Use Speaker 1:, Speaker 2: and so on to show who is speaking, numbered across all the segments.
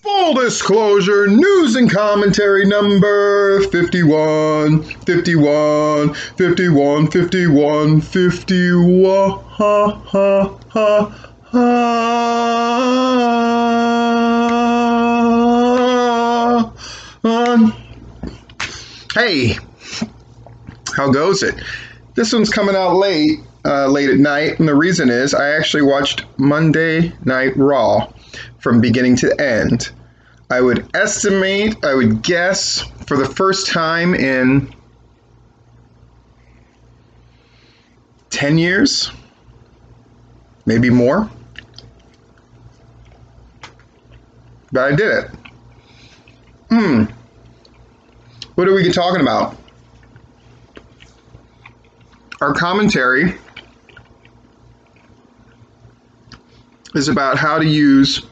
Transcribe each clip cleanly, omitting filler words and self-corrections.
Speaker 1: Full disclosure, news and commentary number 51, 51, 51, 51, 51, ha, ha, ha, ha. Hey, how goes it? This one's coming out late at night, and the reason is I actually watched Monday Night Raw from beginning to end. I would guess, for the first time in 10 years, maybe more. But I did it. What are we talking about? Our commentary is about how to use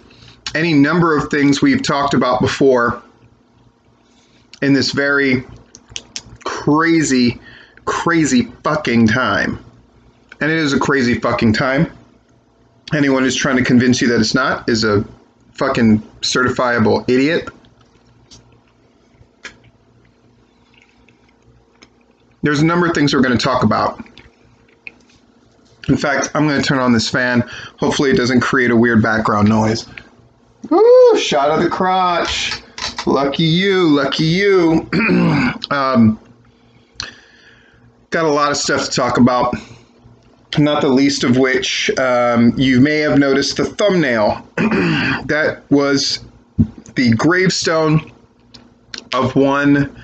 Speaker 1: any number of things we've talked about before in this very crazy, crazy fucking time. And it is a crazy fucking time. Anyone who's trying to convince you that it's not is a fucking certifiable idiot. There's a number of things we're going to talk about. In fact, I'm going to turn on this fan. Hopefully it doesn't create a weird background noise. Woo! Shot of the crotch. Lucky you, lucky you. Got a lot of stuff to talk about. Not the least of which, you may have noticed the thumbnail. That was the gravestone of one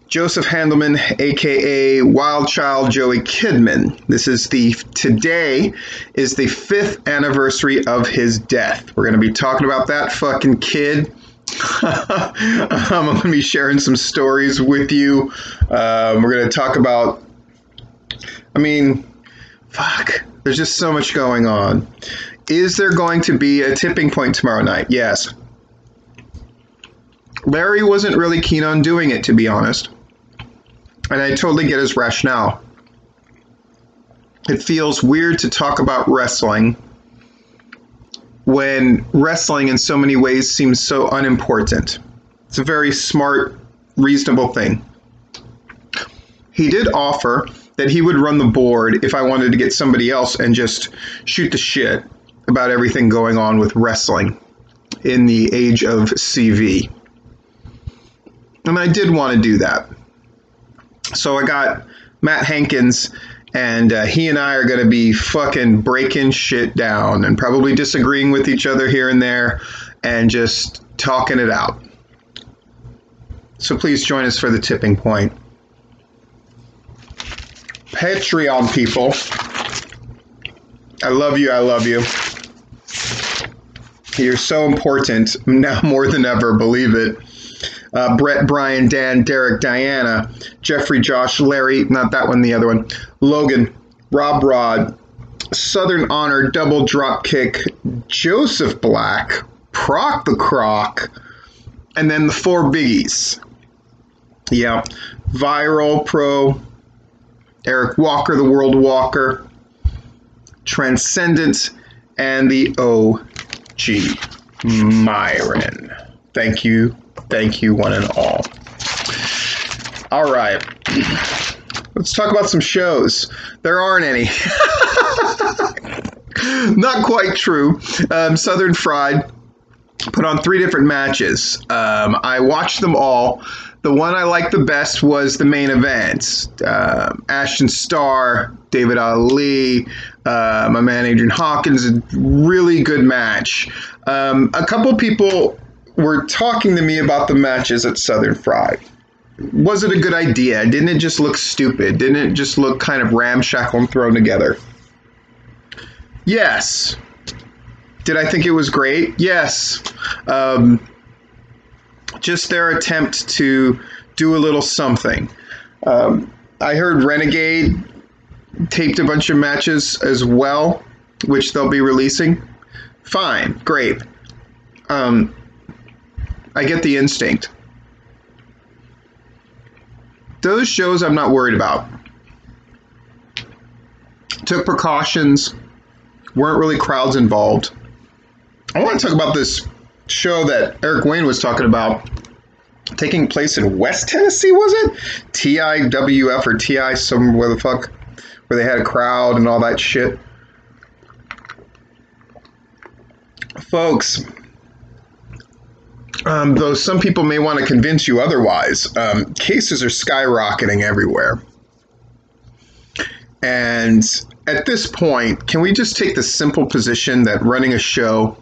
Speaker 1: Joseph Handelman, aka Wildchild Joey Kidman. Today is the 5th anniversary of his death. We're going to be talking about that fucking kid. I'm going to be sharing some stories with you. We're going to talk about, there's just so much going on. Is there going to be a tipping point tomorrow night? Yes. Larry wasn't really keen on doing it, to be honest. And I totally get his rationale. It feels weird to talk about wrestling when wrestling in so many ways seems so unimportant. It's a very smart, reasonable thing. He did offer that he would run the board if I wanted to get somebody else and just shoot the shit about everything going on with wrestling in the age of CV. And I did want to do that. So I got Matt Hankins, and he and I are going to be fucking breaking shit down and probably disagreeing with each other here and there and just talking it out. So please join us for the tipping point. Patreon people, I love you, I love you. You're so important now more than ever, believe it. Brett, Brian, Dan, Derek, Diana, Jeffrey, Josh, Larry, not that one, the other one, Logan, Rob Rod, Southern Honor, Double Dropkick, Joseph Black, Proc the Croc, and then the 4 biggies. Yeah, Viral Pro, Eric Walker, the World Walker, Transcendent, and the OG, Myron. Thank you. Thank you, one and all. All right. Let's talk about some shows. There aren't any. Not quite true. Southern Fried put on 3 different matches. I watched them all. The one I liked the best was the main event. Ashton Starr, David Ali, my man Adrian Hawkins, a really good match. A couple people were talking to me about the matches at Southern Fried. Was it a good idea? Didn't it just look stupid? Didn't it just look kind of ramshackle and thrown together? Yes. Did I think it was great? Yes. Just their attempt to do a little something. I heard Renegade taped a bunch of matches as well, which they'll be releasing. Fine. Great. I get the instinct. Those shows I'm not worried about. Took precautions, weren't really crowds involved. I want to talk about this show that Eric Wayne was talking about taking place in West Tennessee, was it? TIWF or TI somewhere the fuck, where they had a crowd and all that shit. Folks, though some people may want to convince you otherwise, cases are skyrocketing everywhere. And at this point, can we just take the simple position that running a show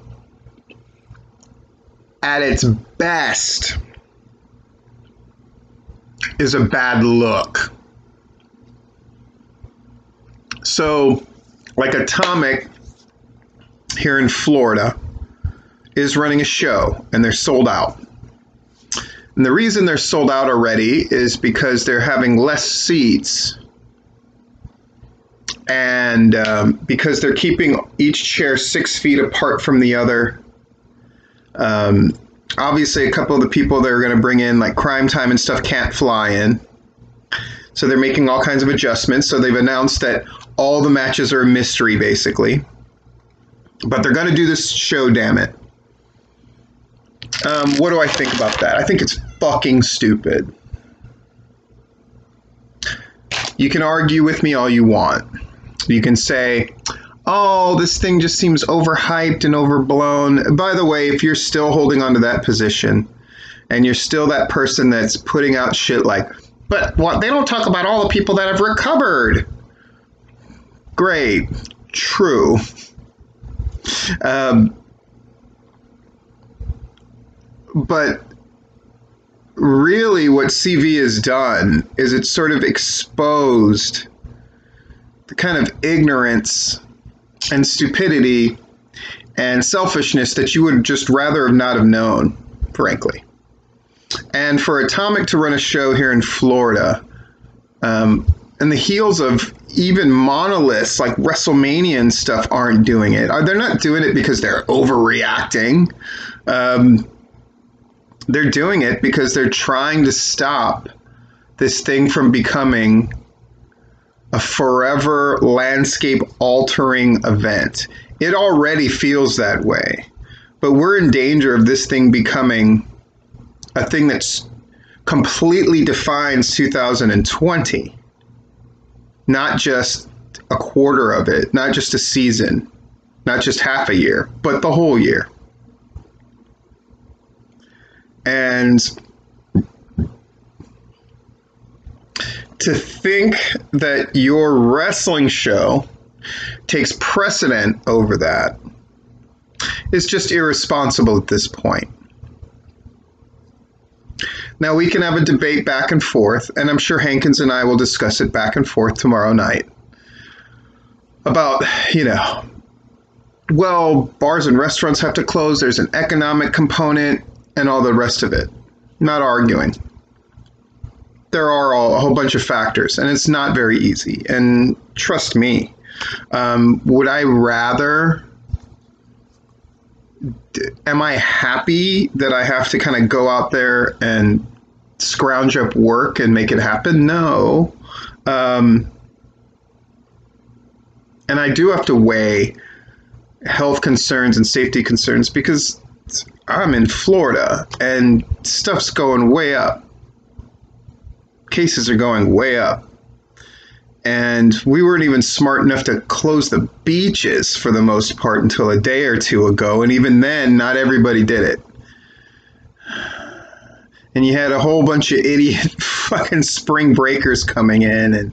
Speaker 1: at its best is a bad look? So, like Atomic here in Florida is running a show and they're sold out. And the reason they're sold out already is because they're having less seats, and because they're keeping each chair 6 feet apart from the other. Obviously, a couple of the people they're going to bring in, like Crime Time and stuff, can't fly in. So they're making all kinds of adjustments. So they've announced that all the matches are a mystery, basically. But they're going to do this show, damn it. What do I think about that? I think it's fucking stupid. You can argue with me all you want. You can say, oh, this thing just seems overhyped and overblown. By the way, if you're still holding on to that position and you're still that person that's putting out shit like, but what, they don't talk about all the people that have recovered. Great. True. But really what CV has done is it's sort of exposed the kind of ignorance and stupidity and selfishness that you would just rather have not have known, frankly. And for Atomic to run a show here in Florida, and the heels of even monoliths like WrestleMania and stuff aren't doing it. They're not doing it because they're overreacting. They're doing it because they're trying to stop this thing from becoming a forever landscape-altering event. It already feels that way, but we're in danger of this thing becoming a thing that's completely defines 2020, not just a quarter of it, not just a season, not just half a year, but the whole year. And to think that your wrestling show takes precedent over that is just irresponsible at this point. Now, we can have a debate back and forth, and I'm sure Hankins and I will discuss it back and forth tomorrow night about, well, bars and restaurants have to close, there's an economic component, and all the rest of it. Not arguing. There are a whole bunch of factors, and it's not very easy. And trust me, would I rather... Am I happy that I have to kind of go out there and scrounge up work and make it happen? No. And I do have to weigh health concerns and safety concerns because I'm in Florida and stuff's going way up. Cases are going way up. And we weren't even smart enough to close the beaches for the most part until a day or two ago. And even then, not everybody did it. And you had a whole bunch of idiot fucking spring breakers coming in.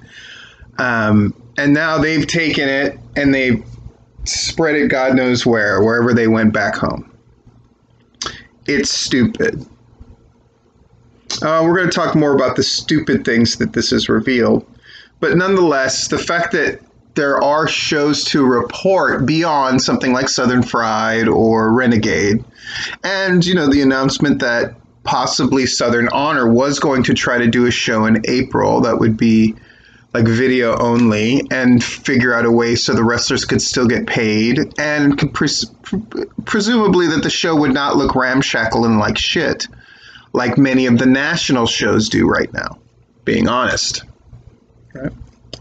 Speaker 1: And now they've taken it and they've spread it God knows wherever they went back home. It's stupid. We're going to talk more about the stupid things that this has revealed. But nonetheless, the fact that there are shows to report beyond something like Southern Fried or Renegade, and, the announcement that possibly Southern Honor was going to try to do a show in April that would be like video only and figure out a way so the wrestlers could still get paid, and presumably that the show would not look ramshackle and like shit like many of the national shows do right now, being honest. Right.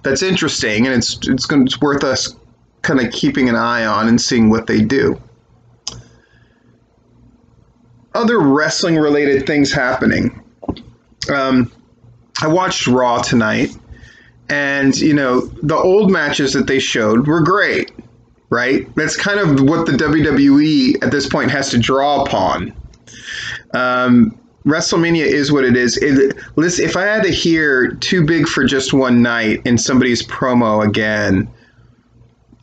Speaker 1: That's interesting, and it's worth us kind of keeping an eye on and seeing what they do. other wrestling related things happening. I watched Raw tonight, and the old matches that they showed were great, right? That's kind of what the WWE at this point has to draw upon. WrestleMania is what it is. Listen, if I had to hear "Too Big for Just One Night" in somebody's promo again,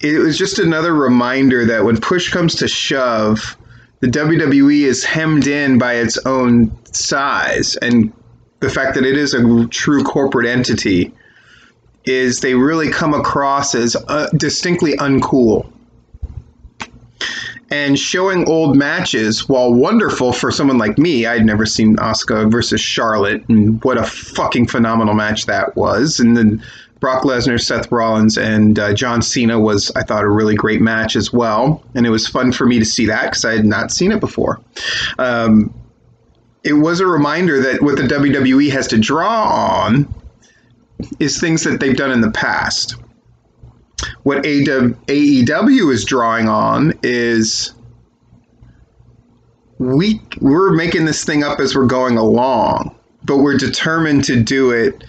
Speaker 1: it was just another reminder that when push comes to shove, the WWE is hemmed in by its own size, and the fact that it is a true corporate entity is they really come across as distinctly uncool. And showing old matches, while wonderful for someone like me, I'd never seen Asuka versus Charlotte, and what a fucking phenomenal match that was. And then Brock Lesnar, Seth Rollins, and John Cena was, I thought, a really great match as well. And it was fun for me to see that because I had not seen it before. It was a reminder that what the WWE has to draw on is things that they've done in the past. What AEW is drawing on is we're making this thing up as we're going along, but we're determined to do it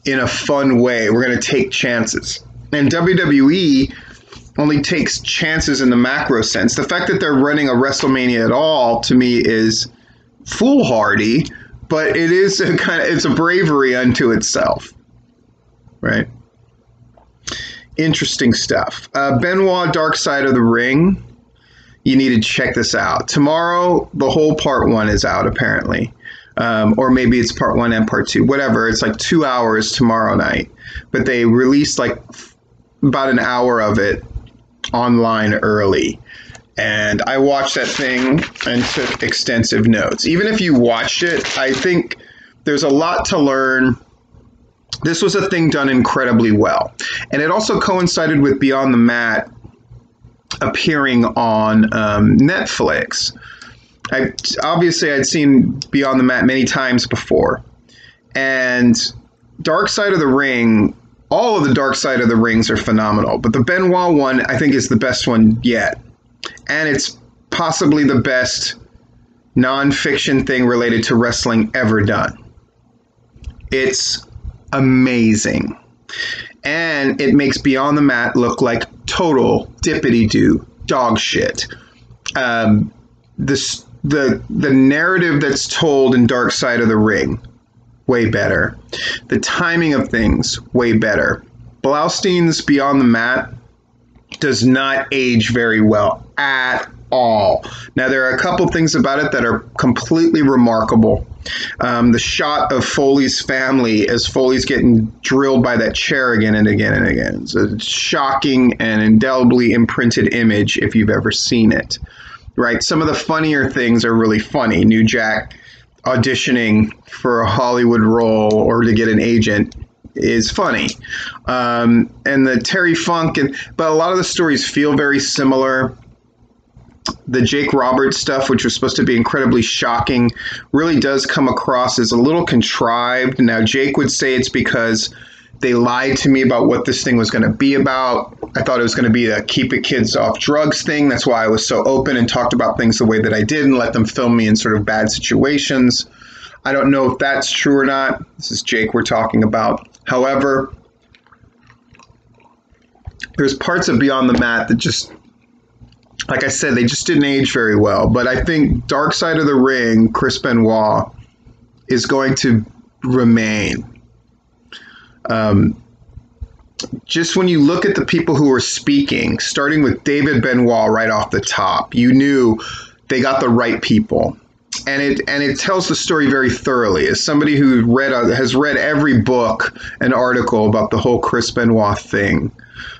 Speaker 1: in a fun way. We're going to take chances. And WWE only takes chances in the macro sense. The fact that they're running a WrestleMania at all, to me, is foolhardy, but it is it's a bravery unto itself, right? Interesting stuff. Benoit, Dark Side of the Ring. You need to check this out. Tomorrow, the whole part 1 is out, apparently. Or maybe it's part 1 and part 2. Whatever. It's like 2 hours tomorrow night. But they released like about an hour of it online early. And I watched that thing and took extensive notes. Even if you watched it, I think there's a lot to learn. This was a thing done incredibly well. And it also coincided with Beyond the Mat appearing on Netflix. I'd seen Beyond the Mat many times before. And Dark Side of the Ring, all of the Dark Side of the Rings are phenomenal. But the Benoit one, I think, is the best one yet. And it's possibly the best nonfiction thing related to wrestling ever done. It's amazing. And it makes Beyond the Mat look like total dippity-doo dog shit. The narrative that's told in Dark Side of the Ring, way better. The timing of things, way better. Blaustein's Beyond the Mat does not age very well at all. Now, there are a couple things about it that are completely remarkable. The shot of Foley's family as Foley's getting drilled by that chair again and again and again. It's a shocking and indelibly imprinted image if you've ever seen it. Right? Some of the funnier things are really funny. New Jack auditioning for a Hollywood role or to get an agent is funny. And the Terry Funk, but a lot of the stories feel very similar. The Jake Roberts stuff, which was supposed to be incredibly shocking, really does come across as a little contrived. Now, Jake would say it's because they lied to me about what this thing was going to be about. I thought it was going to be a keep it kids off drugs thing. That's why I was so open and talked about things the way that I did and let them film me in sort of bad situations. I don't know if that's true or not. This is Jake we're talking about. However, there's parts of Beyond the Mat that just, like I said, they just didn't age very well. But I think Dark Side of the Ring, Chris Benoit, is going to remain. Just when you look at the people who were speaking, starting with David Benoit right off the top, you knew they got the right people. And it tells the story very thoroughly. As somebody who has read every book and article about the whole Chris Benoit thing,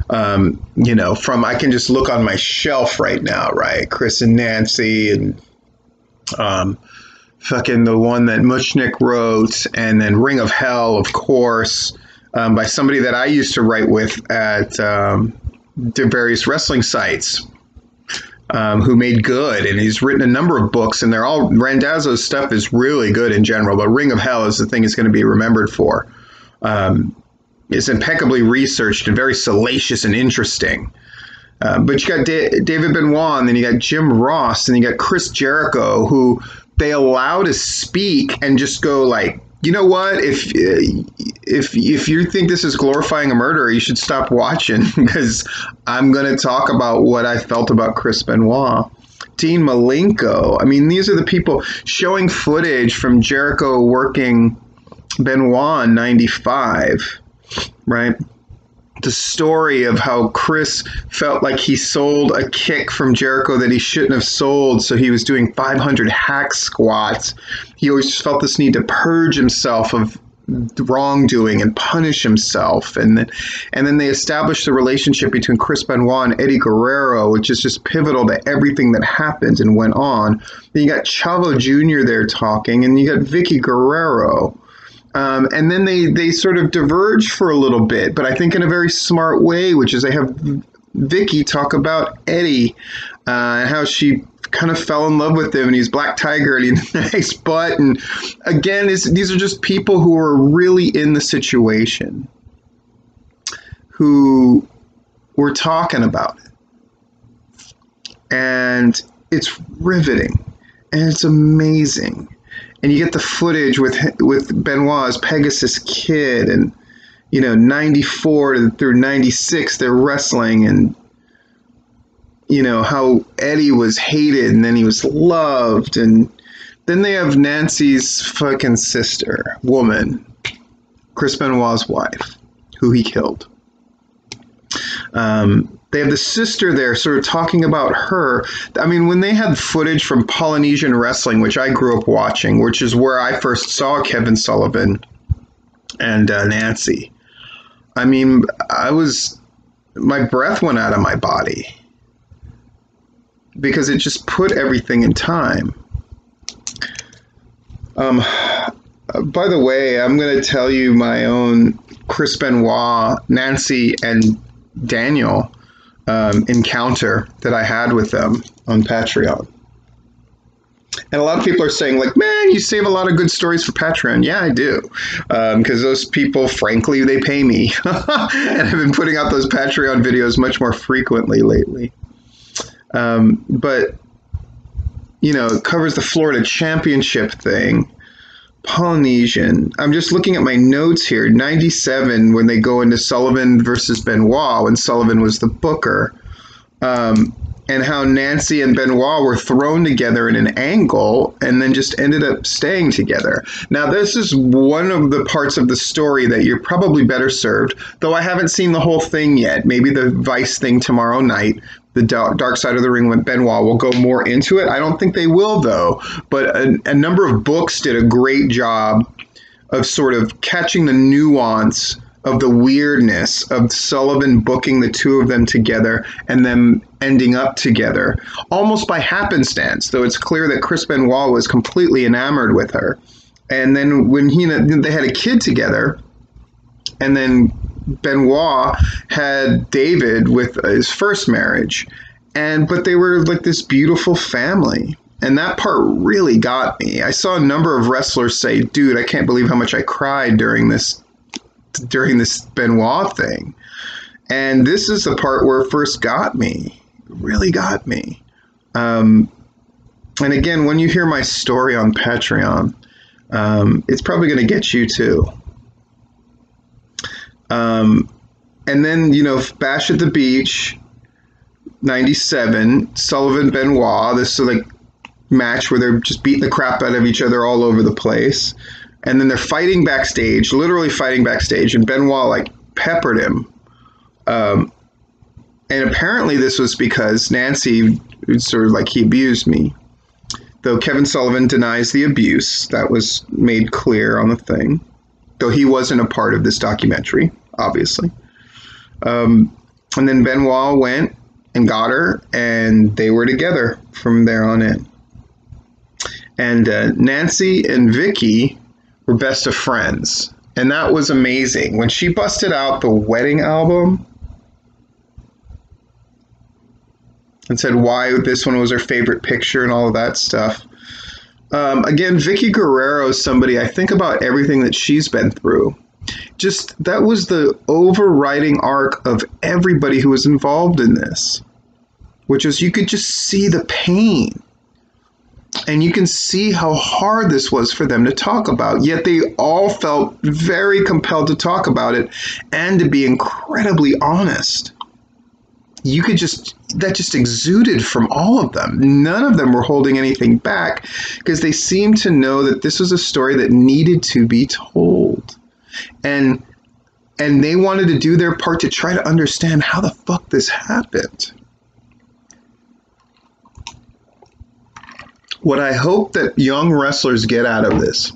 Speaker 1: from I can just look on my shelf right now, right? Chris and Nancy and fucking the one that Mushnick wrote, and then Ring of Hell, of course, by somebody that I used to write with at the various wrestling sites. Who made good, and he's written a number of books, and they're all, Randazzo's stuff is really good in general, but Ring of Hell is the thing he's going to be remembered for. It's impeccably researched and very salacious and interesting. But you got David Benoit, and then you got Jim Ross, and you got Chris Jericho, who they allow to speak and just go like, you know what? If you think this is glorifying a murderer, you should stop watching, because I'm going to talk about what I felt about Chris Benoit. Dean Malenko. I mean, these are the people showing footage from Jericho working Benoit in '95, right? The story of how Chris felt like he sold a kick from Jericho that he shouldn't have sold, so he was doing 500 hack squats. He always felt this need to purge himself of wrongdoing and punish himself. And then they established the relationship between Chris Benoit and Eddie Guerrero, which is just pivotal to everything that happened and went on. Then you got Chavo Jr. there talking, and you got Vicky Guerrero. And then they sort of diverge for a little bit, but I think in a very smart way, which is they have Vicky talk about Eddie and how she kind of fell in love with him, and he's Black Tiger and he's nice butt. And again, these are just people who are really in the situation, who were talking about it. And it's riveting and it's amazing. And you get the footage with Benoit as Pegasus Kid, and 94 through 96 they're wrestling, and how Eddie was hated and then he was loved. And then they have Nancy's fucking sister, woman, Chris Benoit's wife, who he killed. They have the sister there sort of talking about her. I mean, when they had footage from Polynesian wrestling, which I grew up watching, which is where I first saw Kevin Sullivan and Nancy, I mean, my breath went out of my body, because it just put everything in time. By the way, I'm going to tell you my own Chris Benoit, Nancy, and Daniel encounter that I had with them on Patreon. And a lot of people are saying, like, man, you save a lot of good stories for Patreon. Yeah, I do. Because those people, frankly, they pay me. And I've been putting out those Patreon videos much more frequently lately. But, it covers the Florida Championship thing. Polynesian. I'm just looking at my notes here. 97, when they go into Sullivan versus Benoit, when Sullivan was the booker, and how Nancy and Benoit were thrown together in an angle and then just ended up staying together. Now, this is one of the parts of the story that you're probably better served, though I haven't seen the whole thing yet. Maybe the Vice thing tomorrow night, the Dark Side of the Ring with Benoit, will go more into it. I don't think they will, though. But a number of books did a great job of sort of catching the nuance of the weirdness of Sullivan booking the two of them together and them ending up together, almost by happenstance, though it's clear that Chris Benoit was completely enamored with her. And then when they had a kid together, and then Benoit had David with his first marriage, but they were like this beautiful family. And that part really got me. I saw a number of wrestlers say, dude, I can't believe how much I cried during this Benoit thing. And this is the part where it first got me. It really got me. And again, when you hear my story on Patreon, it's probably going to get you too. And then, Bash at the Beach, 97, Sullivan Benoit, this like match where they're just beating the crap out of each other all over the place. And then they're fighting backstage, literally fighting backstage, and Benoit like peppered him. And apparently this was because Nancy sort of like, he abused me. Though Kevin Sullivan denies the abuse. That was made clear on the thing. Though he wasn't a part of this documentary, obviously. And then Benoit went and got her, and they were together from there on in. And Nancy and Vicky were best of friends. And that was amazing. When she busted out the wedding album and said why this one was her favorite picture and all of that stuff. Again, Vicky Guerrero is somebody I think about everything that she's been through. Just that was the overriding arc of everybody who was involved in this, which is you could just see the pain. And you can see how hard this was for them to talk about, yet they all felt very compelled to talk about it and to be incredibly honest. That just exuded from all of them. None of them were holding anything back because they seemed to know that this was a story that needed to be told. And they wanted to do their part to try to understand how the fuck this happened. What I hope that young wrestlers get out of this: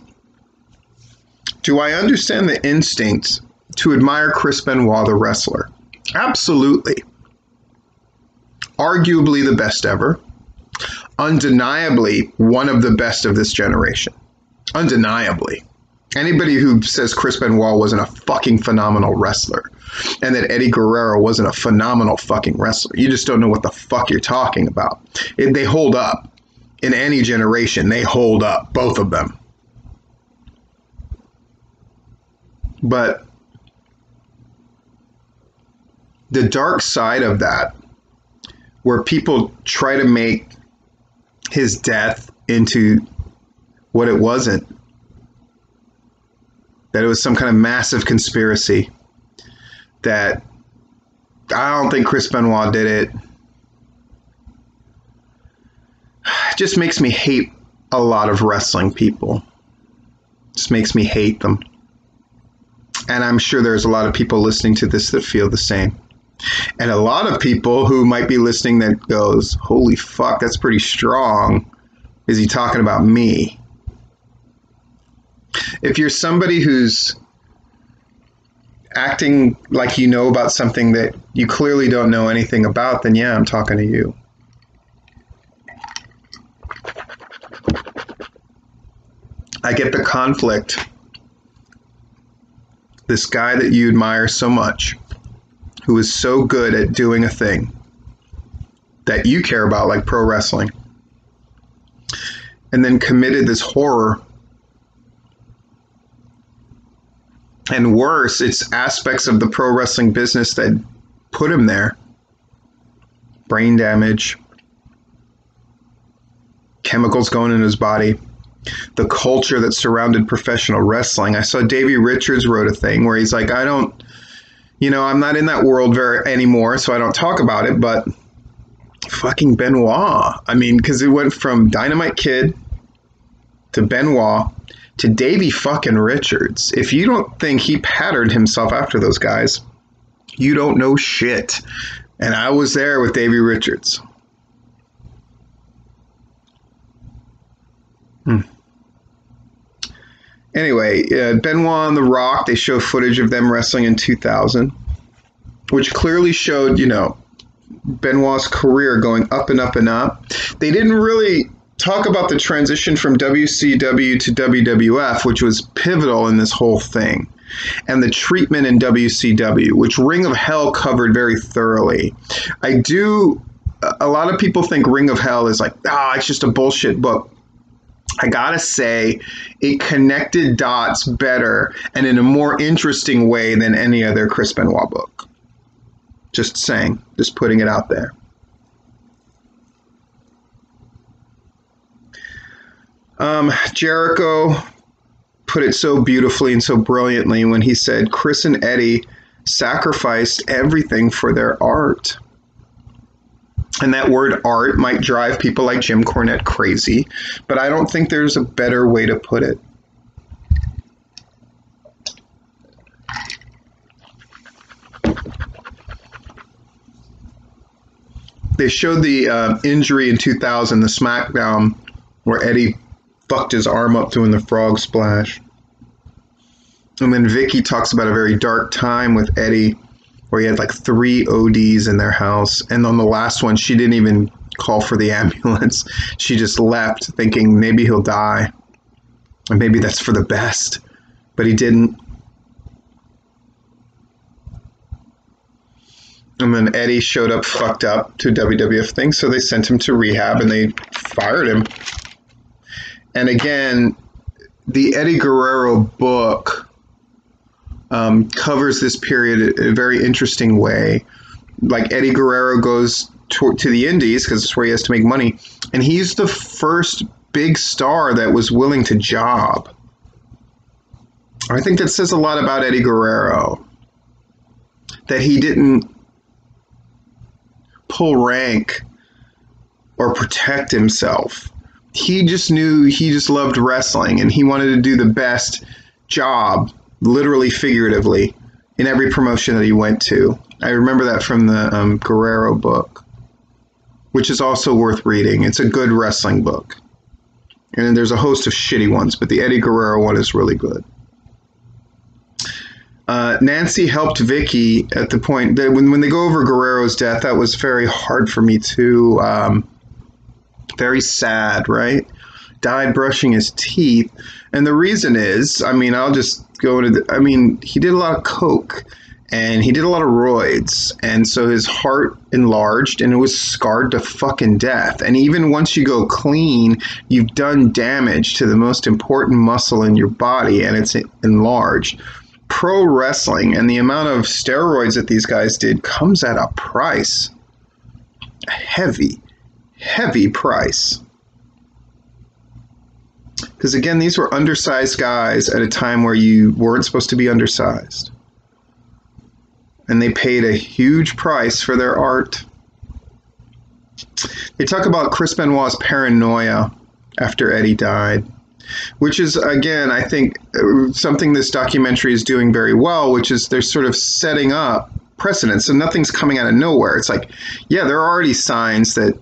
Speaker 1: do I understand the instinct to admire Chris Benoit, the wrestler? Absolutely. Arguably the best ever. Undeniably one of the best of this generation. Undeniably. Anybody who says Chris Benoit wasn't a fucking phenomenal wrestler and that Eddie Guerrero wasn't a phenomenal fucking wrestler, you just don't know what the fuck you're talking about. They hold up. In any generation, they hold up, both of them. But the dark side of that, where people try to make his death into what it wasn't, that it was some kind of massive conspiracy, that I don't think Chris Benoit did it, just makes me hate a lot of wrestling people. Just makes me hate them. And I'm sure there's a lot of people listening to this that feel the same. And a lot of people who might be listening that goes, holy fuck, that's pretty strong. Is he talking about me? If you're somebody who's acting like you know about something that you clearly don't know anything about, then yeah, I'm talking to you. I get the conflict. This guy that you admire so much, who is so good at doing a thing that you care about, like pro wrestling, and then committed this horror. And worse, it's aspects of the pro wrestling business that put him there. Brain damage, chemicals going in his body, the culture that surrounded professional wrestling. I saw Davey Richards wrote a thing where he's like, I'm not in that world anymore, so I don't talk about it, but fucking Benoit. I mean, because it went from Dynamite Kid to Benoit to Davey fucking Richards. If you don't think he patterned himself after those guys, you don't know shit. And I was there with Davey Richards. Anyway, Benoit and The Rock, they show footage of them wrestling in 2000, which clearly showed, Benoit's career going up and up and up. They didn't really talk about the transition from WCW to WWF, which was pivotal in this whole thing, and the treatment in WCW, which Ring of Hell covered very thoroughly. A lot of people think Ring of Hell is like, it's just a bullshit book. I gotta say, it connected dots better and in a more interesting way than any other Chris Benoit book. Just saying, just putting it out there. Jericho put it so beautifully and so brilliantly when he said Chris and Eddie sacrificed everything for their art. And that word art might drive people like Jim Cornette crazy, but I don't think there's a better way to put it. They showed the injury in 2000, the SmackDown, where Eddie fucked his arm up doing the frog splash. And then Vicky talks about a very dark time with Eddie, where he had like 3 ODs in their house. And on the last one, she didn't even call for the ambulance. She just left thinking maybe he'll die. And maybe that's for the best. But he didn't. And then Eddie showed up fucked up to WWF thing, so they sent him to rehab and they fired him. And again, the Eddie Guerrero book covers this period in a very interesting way. Like Eddie Guerrero goes to the Indies because it's where he has to make money, and he's the first big star that was willing to job. I think that says a lot about Eddie Guerrero, that he didn't pull rank or protect himself. He just knew he just loved wrestling, and he wanted to do the best job, literally, figuratively, in every promotion that he went to. I remember that from the Guerrero book, which is also worth reading. It's a good wrestling book. And there's a host of shitty ones, but the Eddie Guerrero one is really good. Nancy helped Vicky at the point that when they go over Guerrero's death, that was very hard for me too. Very sad, right? Died brushing his teeth. And the reason is, I mean, I'll just go into he did a lot of coke and he did a lot of roids. And so his heart enlarged and it was scarred to fucking death. And even once you go clean, you've done damage to the most important muscle in your body and it's enlarged. Pro wrestling and the amount of steroids that these guys did comes at a price. A heavy price. Because again, these were undersized guys at a time where you weren't supposed to be undersized. And they paid a huge price for their art. They talk about Chris Benoit's paranoia after Eddie died, which is, again, I think something this documentary is doing very well, which is they're sort of setting up precedents. So nothing's coming out of nowhere. It's like, yeah, there are already signs that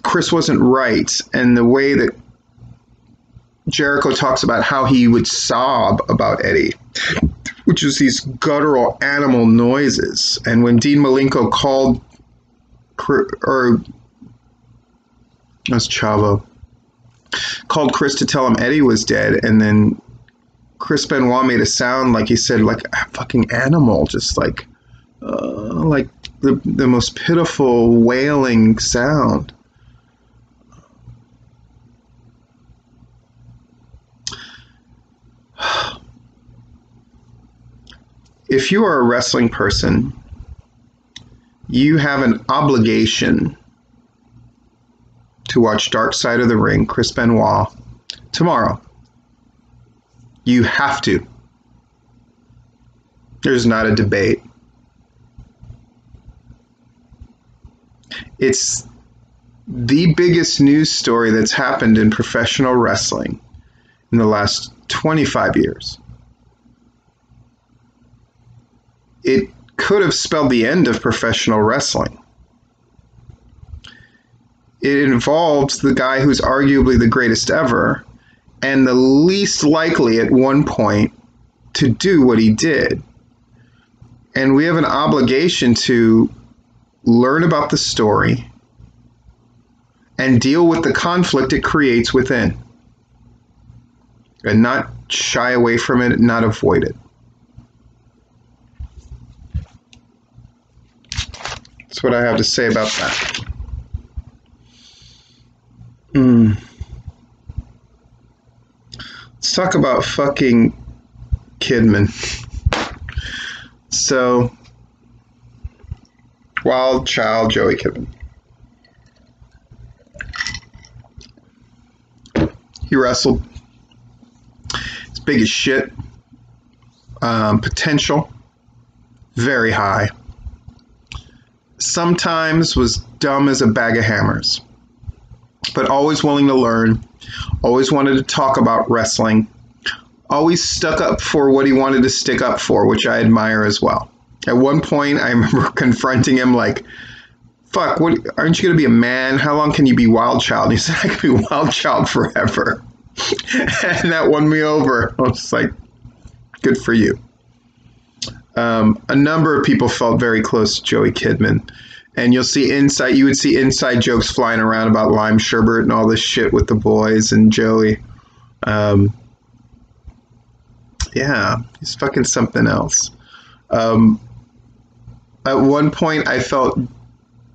Speaker 1: Chris wasn't right, and the way that Jericho talks about how he would sob about Eddie, which is these guttural animal noises. And when Dean Malenko called, or that's Chavo, called Chris to tell him Eddie was dead, and then Chris Benoit made a sound like he said, like a fucking animal, just like the most pitiful wailing sound. If you are a wrestling person, you have an obligation to watch Dark Side of the Ring, Chris Benoit, tomorrow. You have to. There's not a debate. It's the biggest news story that's happened in professional wrestling in the last 25 years. It could have spelled the end of professional wrestling. It involved the guy who's arguably the greatest ever and the least likely at one point to do what he did. And we have an obligation to learn about the story and deal with the conflict it creates within. And not shy away from it, not avoid it. That's what I have to say about that. Let's talk about fucking Kidman. So, Wildchild Joey Kidman. He wrestled. He's big as shit. Potential very high. Sometimes was dumb as a bag of hammers, but always willing to learn, always wanted to talk about wrestling, always stuck up for what he wanted to stick up for, which I admire as well. At one point, I remember confronting him like, fuck, what, aren't you going to be a man? How long can you be Wildchild? And he said, I can be Wildchild forever. And that won me over. I was like, good for you. A number of people felt very close to Joey Kidman. And you would see inside jokes flying around about lime sherbet and all this shit with the boys and Joey. Yeah, he's fucking something else. At one point, I felt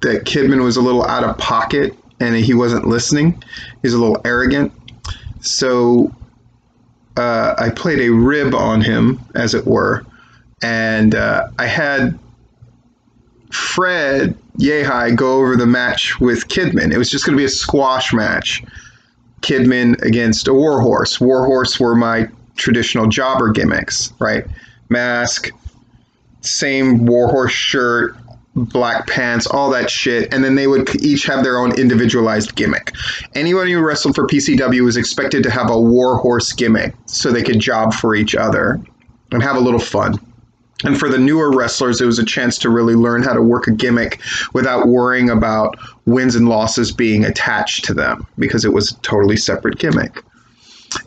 Speaker 1: that Kidman was a little out of pocket and he wasn't listening. He's a little arrogant. So I played a rib on him, as it were. And I had Fred Yehai go over the match with Kidman. It was just going to be a squash match. Kidman against a warhorse. Warhorse were my traditional jobber gimmicks, right? Mask, same warhorse shirt, black pants, all that shit, and then they would each have their own individualized gimmick. Anyone who wrestled for PCW was expected to have a warhorse gimmick so they could job for each other and have a little fun. And for the newer wrestlers, it was a chance to really learn how to work a gimmick without worrying about wins and losses being attached to them, because it was a totally separate gimmick.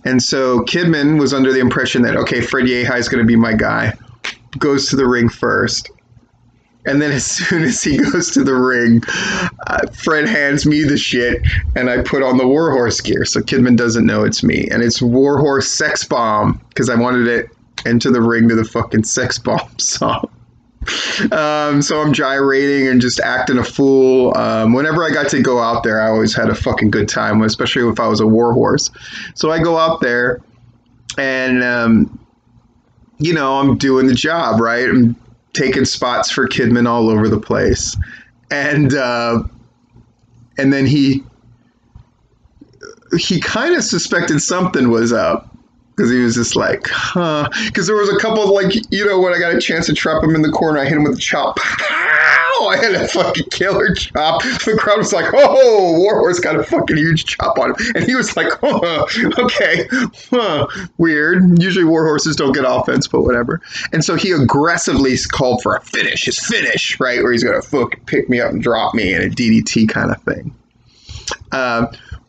Speaker 1: And so Kidman was under the impression that, okay, Fred Yehi is going to be my guy, goes to the ring first. And then as soon as he goes to the ring, Fred hands me the shit, and I put on the Warhorse gear. So Kidman doesn't know it's me. And it's Warhorse Sex Bomb, because I wanted it into the ring to the fucking Sex Bomb song. So I'm gyrating and just acting a fool. Whenever I got to go out there, I always had a fucking good time, especially if I was a Warhorse. So I go out there, and, I'm doing the job, right? I'm taking spots for Kidman all over the place. And then he kind of suspected something was up. Because he was just like, huh. Because there was a couple of, like, when I got a chance to trap him in the corner, I hit him with a chop. Pow! I had a fucking killer chop. The crowd was like, oh, Warhorse got a fucking huge chop on him. And he was like, oh, okay, weird. Usually Warhorses don't get offense, but whatever. And so he aggressively called for a finish, his finish, right? Where he's going to fucking pick me up and drop me in a DDT kind of thing.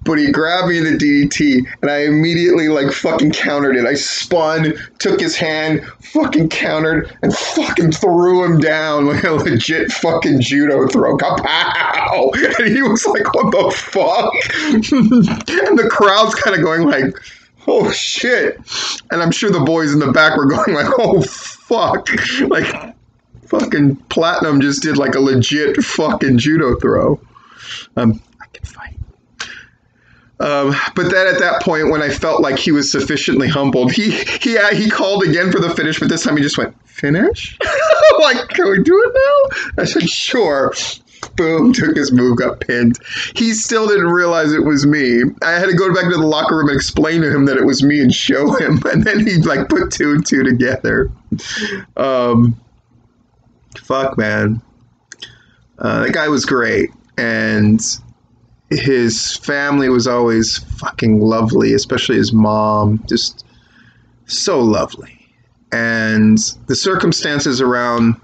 Speaker 1: But he grabbed me in the DDT, and I immediately, fucking countered it. I spun, took his hand, fucking countered, and fucking threw him down like a legit fucking judo throw. Kapow! And he was like, what the fuck? And the crowd's kind of going like, oh, shit. And I'm sure the boys in the back were going like, oh, fuck. Like, fucking Platinum just did like a legit fucking judo throw. I can fight. But then at that point, when I felt like he was sufficiently humbled, he called again for the finish, but this time he just went, finish? Like, can we do it now? I said, sure. Boom, took his move, got pinned. He still didn't realize it was me. I had to go back to the locker room and explain to him that it was me and show him, and then he put two and two together. Fuck, man. That guy was great, and his family was always fucking lovely, especially his mom, just so lovely. And the circumstances around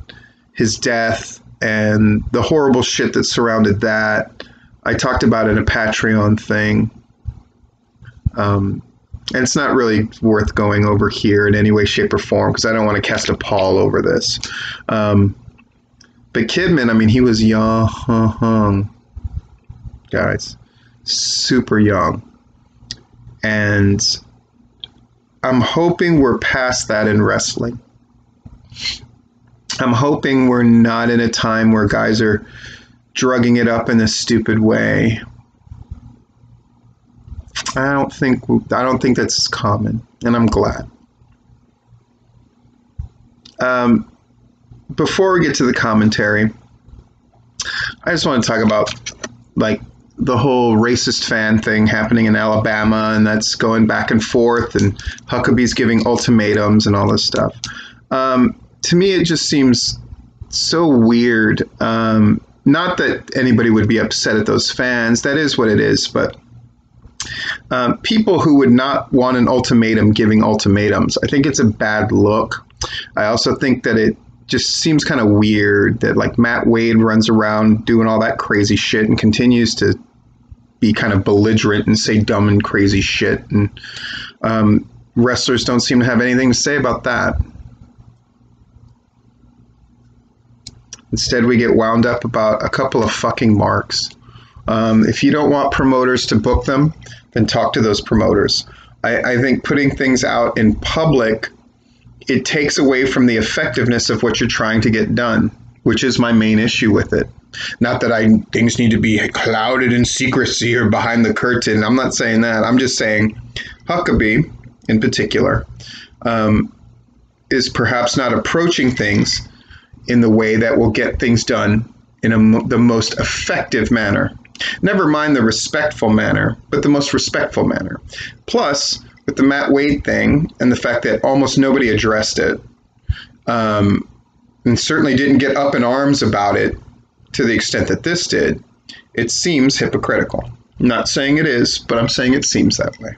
Speaker 1: his death and the horrible shit that surrounded that, I talked about in a Patreon thing. And it's not really worth going over here in any way, shape, or form, because I don't want to cast a pall over this. But Kidman, he was young. Guys, super young, and I'm hoping we're past that in wrestling. I'm hoping we're not in a time where guys are drugging it up in a stupid way. I don't think that's common, and I'm glad. Before we get to the commentary, I just want to talk about the whole racist fan thing happening in Alabama, and that's going back and forth, and Huckabee's giving ultimatums and all this stuff. To me, it just seems so weird. Not that anybody would be upset at those fans. That is what it is. But people who would not want an ultimatum giving ultimatums, I think it's a bad look. I also think that it just seems kind of weird that Matt Wade runs around doing all that crazy shit and continues to be kind of belligerent and say dumb and crazy shit. And wrestlers don't seem to have anything to say about that. Instead, we get wound up about a couple of fucking marks. If you don't want promoters to book them, then talk to those promoters. I think putting things out in public, it takes away from the effectiveness of what you're trying to get done, which is my main issue with it. Not that things need to be clouded in secrecy or behind the curtain. I'm not saying that. I'm just saying Huckabee, in particular, is perhaps not approaching things in the way that will get things done in the most effective manner. Never mind the respectful manner, but the most respectful manner. Plus, with the Matt Wade thing and the fact that almost nobody addressed it, and certainly didn't get up in arms about it to the extent that this did, it seems hypocritical. I'm not saying it is, but I'm saying it seems that way.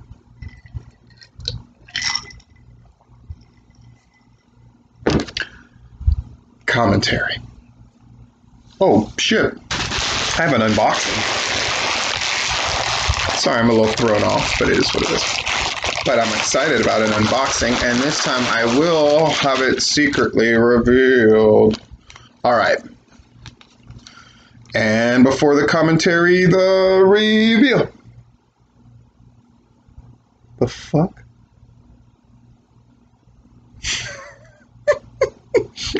Speaker 1: Commentary. Oh, shit. I have an unboxing. Sorry, I'm a little thrown off, but it is what it is. But I'm excited about an unboxing, and this time I will have it secretly revealed. All right. And before the commentary, the reveal. The fuck?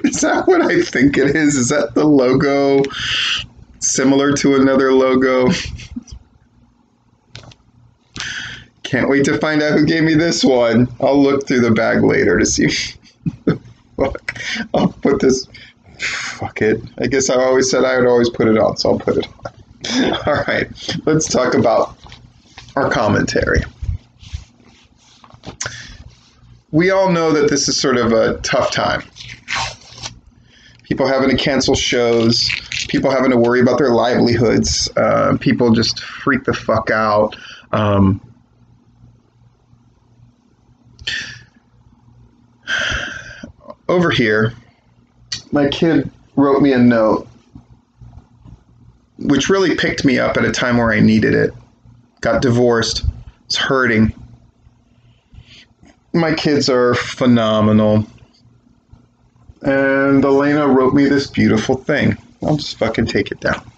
Speaker 1: Is that what I think it is? Is that the logo similar to another logo? Can't wait to find out who gave me this one. I'll look through the bag later to see. Fuck. I'll put this. Fuck it. I guess I always said I would always put it on, so I'll put it on. All right. Let's talk about our commentary. We all know that this is sort of a tough time. People having to cancel shows, people having to worry about their livelihoods, people just freak the fuck out. Over here, my kid wrote me a note, which really picked me up at a time where I needed it. Got divorced, was hurting. My kids are phenomenal. And Elena wrote me this beautiful thing. I'll just fucking take it down.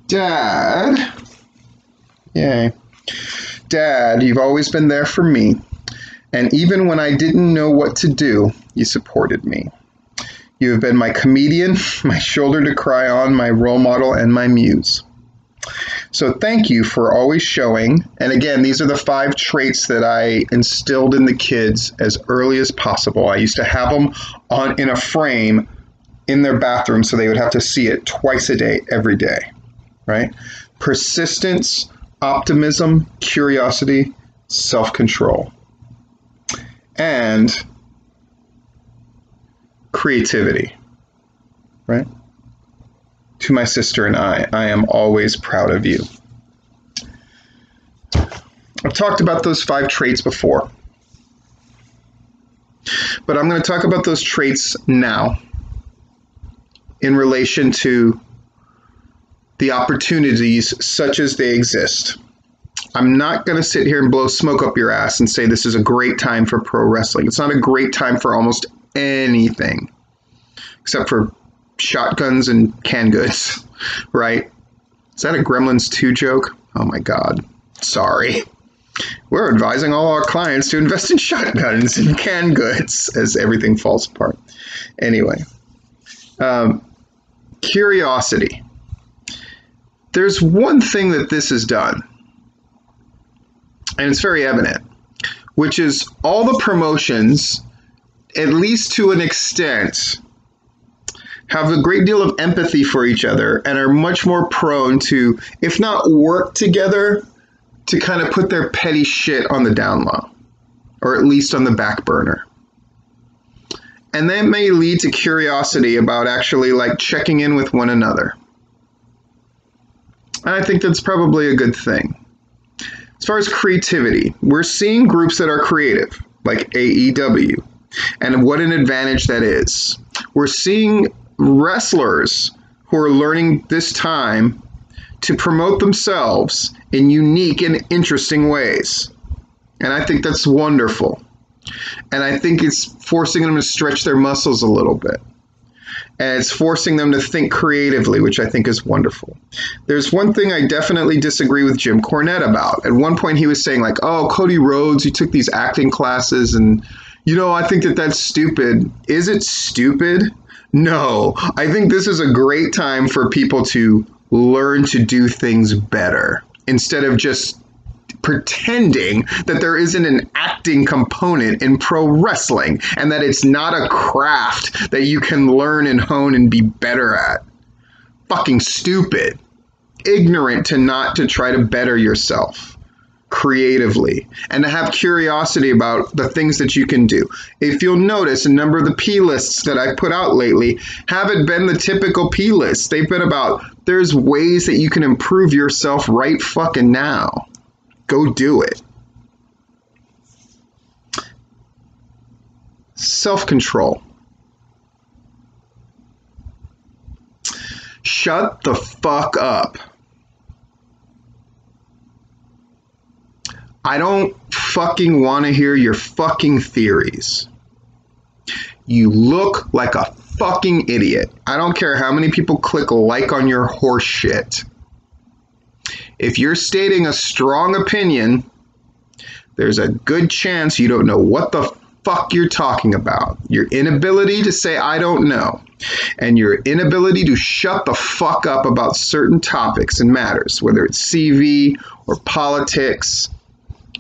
Speaker 1: Dad. Yay. Dad, you've always been there for me. And even when I didn't know what to do, you supported me. You have been my comedian, my shoulder to cry on, my role model, and my muse. So thank you for always showing, and again, these are the 5 traits that I instilled in the kids as early as possible. I used to have them in a frame in their bathroom so they would have to see it twice a day, every day, right? Persistence, optimism, curiosity, self-control, and creativity, right? To my sister and I am always proud of you. I've talked about those 5 traits before, but I'm going to talk about those traits now in relation to the opportunities such as they exist. I'm not going to sit here and blow smoke up your ass and say this is a great time for pro wrestling. It's not a great time for almost anything, except for shotguns and canned goods, right? Is that a Gremlins 2 joke? Oh my God. Sorry. We're advising all our clients to invest in shotguns and canned goods as everything falls apart. Anyway, curiosity. There's one thing that this has done, and it's very evident, which is all the promotions, at least to an extent, have a great deal of empathy for each other and are much more prone to, if not work together, to kind of put their petty shit on the down low, or at least on the back burner. And that may lead to curiosity about actually like checking in with one another. And I think that's probably a good thing. As far as creativity, we're seeing groups that are creative, like AEW, and what an advantage that is. We're seeing wrestlers who are learning this time to promote themselves in unique and interesting ways. And I think that's wonderful. And I think it's forcing them to stretch their muscles a little bit. And it's forcing them to think creatively, which I think is wonderful. There's one thing I definitely disagree with Jim Cornette about. At one point he was saying like, oh, Cody Rhodes, you took these acting classes and, you know, I think that that's stupid. Is it stupid? No. I think this is a great time for people to learn to do things better instead of just pretending that there isn't an acting component in pro wrestling and that it's not a craft that you can learn and hone and be better at. Fucking stupid. Ignorant to not to try to better yourself creatively and to have curiosity about the things that you can do. If you'll notice, a number of the P lists that I've put out lately haven't been the typical P lists. They've been about, there's ways that you can improve yourself right fucking now. Go do it. Self-control. Shut the fuck up. I don't fucking want to hear your fucking theories. You look like a fucking idiot. I don't care how many people click like on your horse shit. If you're stating a strong opinion, there's a good chance you don't know what the fuck you're talking about. Your inability to say I don't know, and your inability to shut the fuck up about certain topics and matters, whether it's CV or politics,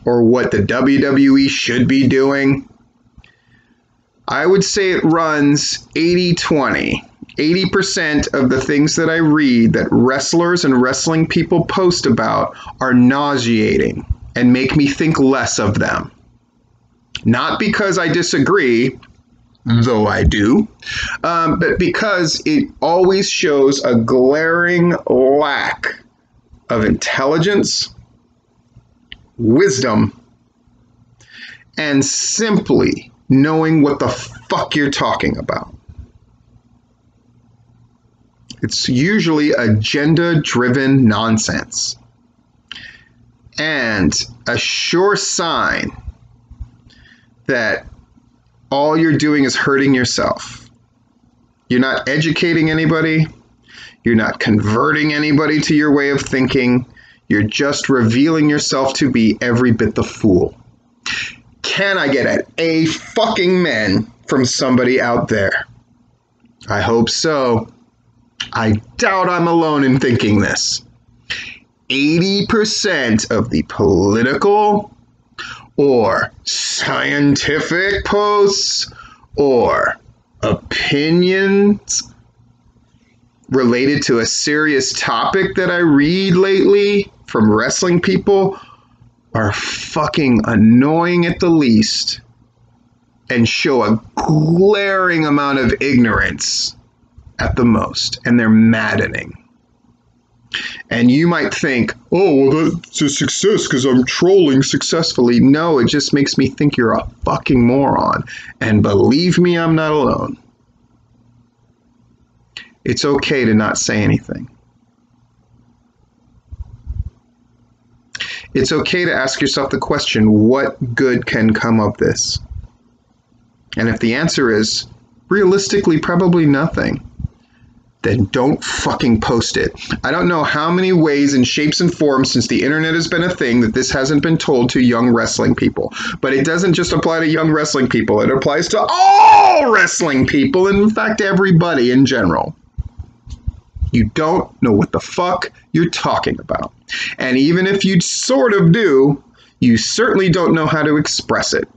Speaker 1: or what the WWE should be doing. I would say it runs 80-20. 80% of the things that I read that wrestlers and wrestling people post about are nauseating and make me think less of them. Not because I disagree, though I do, but because it always shows a glaring lack of intelligence, wisdom, and simply knowing what the fuck you're talking about. It's usually agenda-driven nonsense. And a sure sign that all you're doing is hurting yourself. You're not educating anybody. You're not converting anybody to your way of thinking. You're just revealing yourself to be every bit the fool. Can I get an A fucking men from somebody out there? I hope so. I doubt I'm alone in thinking this. 80% of the political or scientific posts or opinions related to a serious topic that I read lately from wrestling people are fucking annoying at the least and show a glaring amount of ignorance at the most, and they're maddening. And you might think, oh, well, that's a success because I'm trolling successfully. No, it just makes me think you're a fucking moron. And believe me, I'm not alone. It's okay to not say anything. It's okay to ask yourself the question, what good can come of this? And if the answer is, realistically, probably nothing, then don't fucking post it. I don't know how many ways and shapes and forms since the internet has been a thing that this hasn't been told to young wrestling people. But it doesn't just apply to young wrestling people. It applies to all wrestling people, and in fact, everybody in general. You don't know what the fuck you're talking about. And even if you sort of do, you certainly don't know how to express it.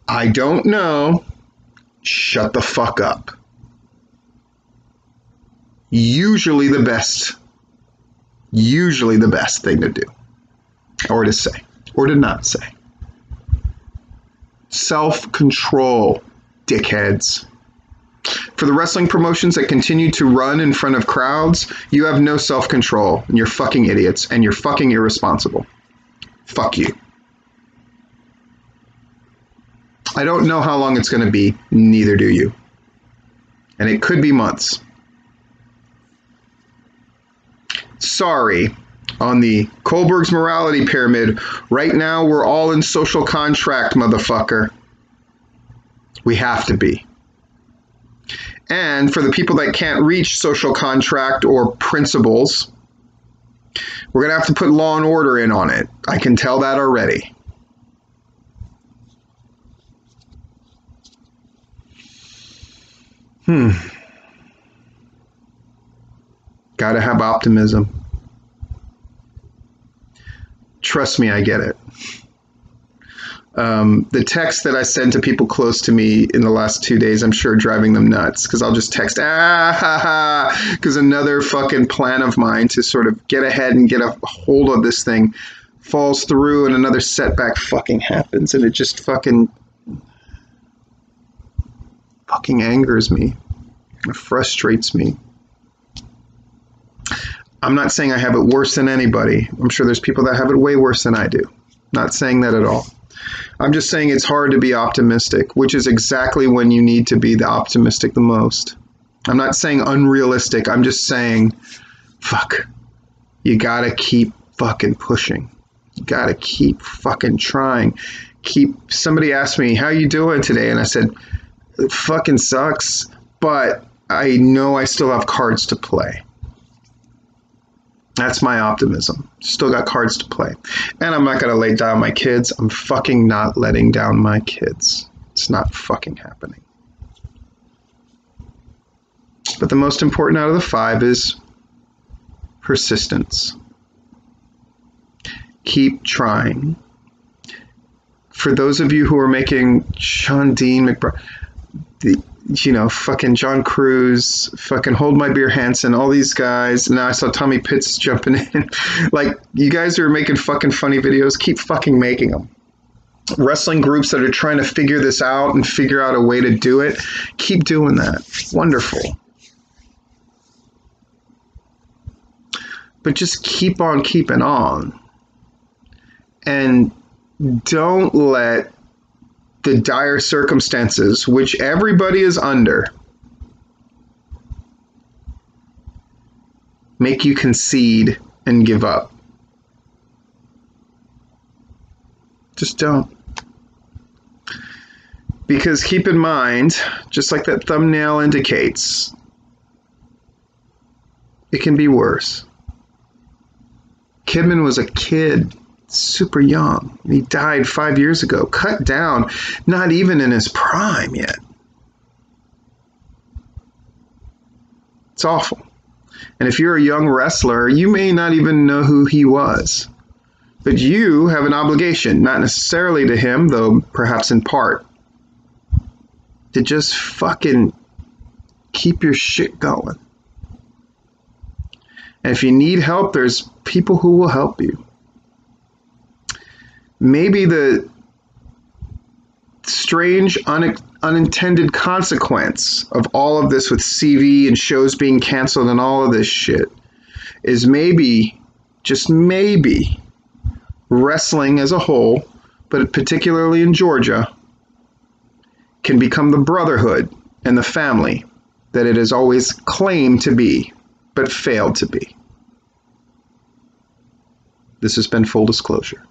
Speaker 1: I don't know. Shut the fuck up. Usually the best thing to do. Or to say. Or to not say. Self-control, dickheads. For the wrestling promotions that continue to run in front of crowds, you have no self-control, and you're fucking idiots, and you're fucking irresponsible. Fuck you. I don't know how long it's going to be, neither do you. And it could be months. Sorry, on the Kohlberg's morality pyramid, right now we're all in social contract, motherfucker. We have to be. And for the people that can't reach social contract or principles, we're going to have to put law and order in on it. I can tell that already. Gotta have optimism. Trust me, I get it. The text that I send to people close to me in the last 2 days, I'm sure driving them nuts, because I'll just text, because another fucking plan of mine to sort of get ahead and get a hold of this thing falls through and another setback fucking happens, and it just fucking angers me. It frustrates me. I'm not saying I have it worse than anybody. I'm sure there's people that have it way worse than I do. Not saying that at all. I'm just saying it's hard to be optimistic, which is exactly when you need to be the optimistic the most. I'm not saying unrealistic. I'm just saying, fuck, you gotta keep fucking pushing. You gotta keep fucking trying. Somebody asked me, how you doing today? And I said, it fucking sucks, but I know I still have cards to play. That's my optimism. Still got cards to play. And I'm not going to lay down my kids. I'm fucking not letting down my kids. It's not fucking happening. But the most important out of the 5 is persistence. Keep trying. For those of you who are making Sean Dean McBride, fucking John Cruise, fucking Hold My Beer Hansen, all these guys. Now I saw Tommy Pitts jumping in. Like, you guys are making fucking funny videos. Keep fucking making them. Wrestling groups that are trying to figure this out and figure out a way to do it, keep doing that. Wonderful. But just keep on keeping on. And don't let the dire circumstances, which everybody is under, make you concede and give up. Just don't. Because keep in mind, just like that thumbnail indicates, it can be worse. Kidman was a kid, super young. He died 5 years ago, cut down, not even in his prime yet. It's awful. And if you're a young wrestler, you may not even know who he was. But you have an obligation, not necessarily to him, though perhaps in part, to just fucking keep your shit going. And if you need help, there's people who will help you. Maybe the strange, unintended consequence of all of this with CV and shows being canceled and all of this shit is maybe, just maybe, wrestling as a whole, but particularly in Georgia, can become the brotherhood and the family that it has always claimed to be, but failed to be. This has been Full Disclosure.